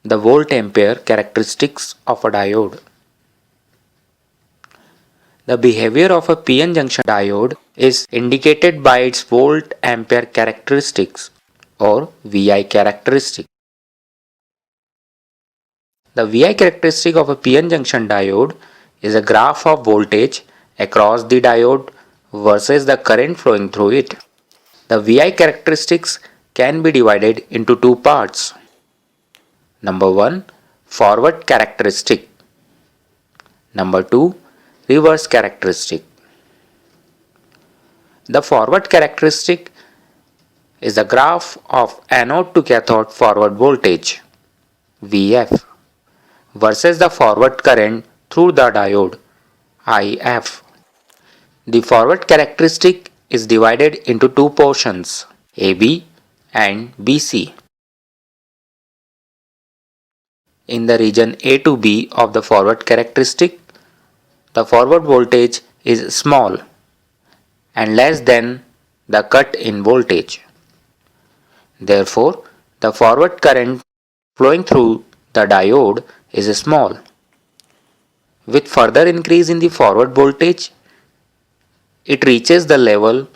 The volt-ampere characteristics of a diode. The behavior of a PN junction diode is indicated by its volt-ampere characteristics or VI characteristic. The VI characteristic of a PN junction diode is a graph of voltage across the diode versus the current flowing through it. The VI characteristics can be divided into two parts. Number 1, forward characteristic. Number 2, reverse characteristic. The forward characteristic is the graph of anode to cathode forward voltage VF versus the forward current through the diode IF. The forward characteristic is divided into two portions AB and BC. In the region A to B of the forward characteristic, the forward voltage is small and less than the cut-in voltage. Therefore, the forward current flowing through the diode is small. With further increase in the forward voltage, it reaches the level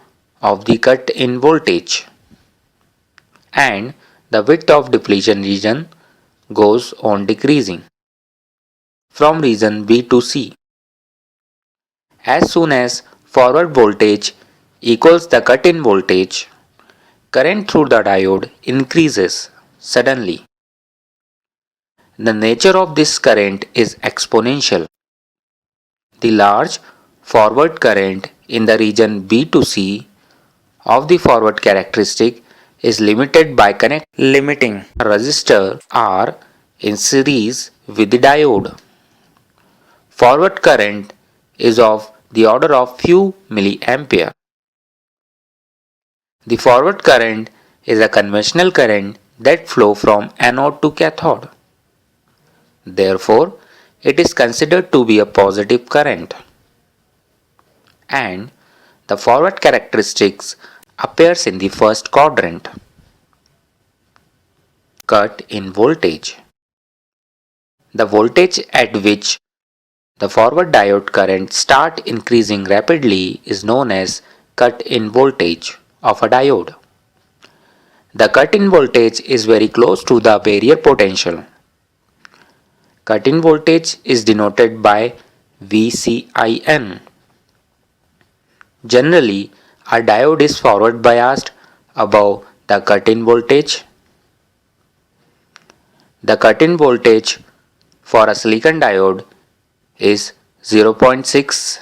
of the cut-in voltage, and the width of depletion region goes on decreasing from region B to C. As soon as forward voltage equals the cut-in voltage, current through the diode increases suddenly. The nature of this current is exponential. The large forward current in the region B to C of the forward characteristic is limited by limiting a resistor R in series with the diode. Forward current is of the order of few milliampere. The forward current is a conventional current that flows from anode to cathode. Therefore, it is considered to be a positive current. And the forward characteristics appears in the first quadrant. Cut in voltage. The voltage at which the forward diode current start increasing rapidly is known as cut-in voltage of a diode. The cut-in voltage is very close to the barrier potential. Cut-in voltage is denoted by VCIN. Generally, a diode is forward biased above the cut-in voltage. The cut-in voltage for a silicon diode is 0.6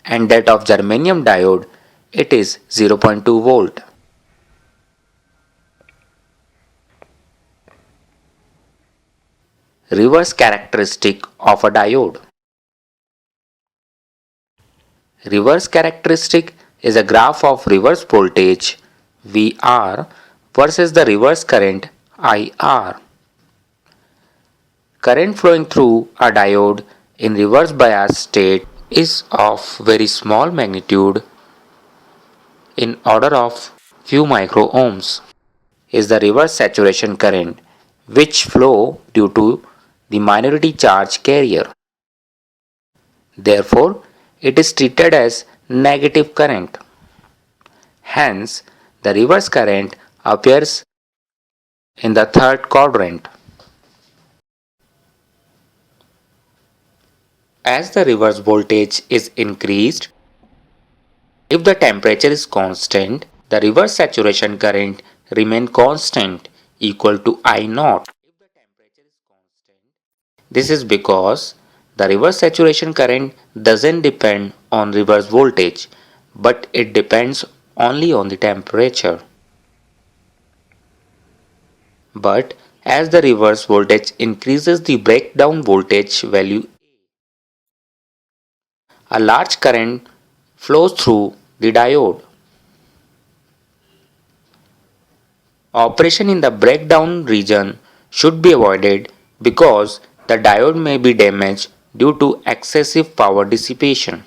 and that of germanium diode it is 0.2 volt. Reverse characteristic of a diode. Reverse characteristic is a graph of reverse voltage VR versus the reverse current IR. Current flowing through a diode in reverse bias state is of very small magnitude in order of few microohms. Is the reverse saturation current which flow due to the minority charge carrier. Therefore, it is treated as negative current. Hence, the reverse current appears in the third quadrant. As the reverse voltage is increased, if the temperature is constant, the reverse saturation current remains constant equal to I naught. This is because the reverse saturation current doesn't depend on reverse voltage, but it depends only on the temperature. But as the reverse voltage increases the breakdown voltage value, a large current flows through the diode. Operation in the breakdown region should be avoided because the diode may be damaged due to excessive power dissipation.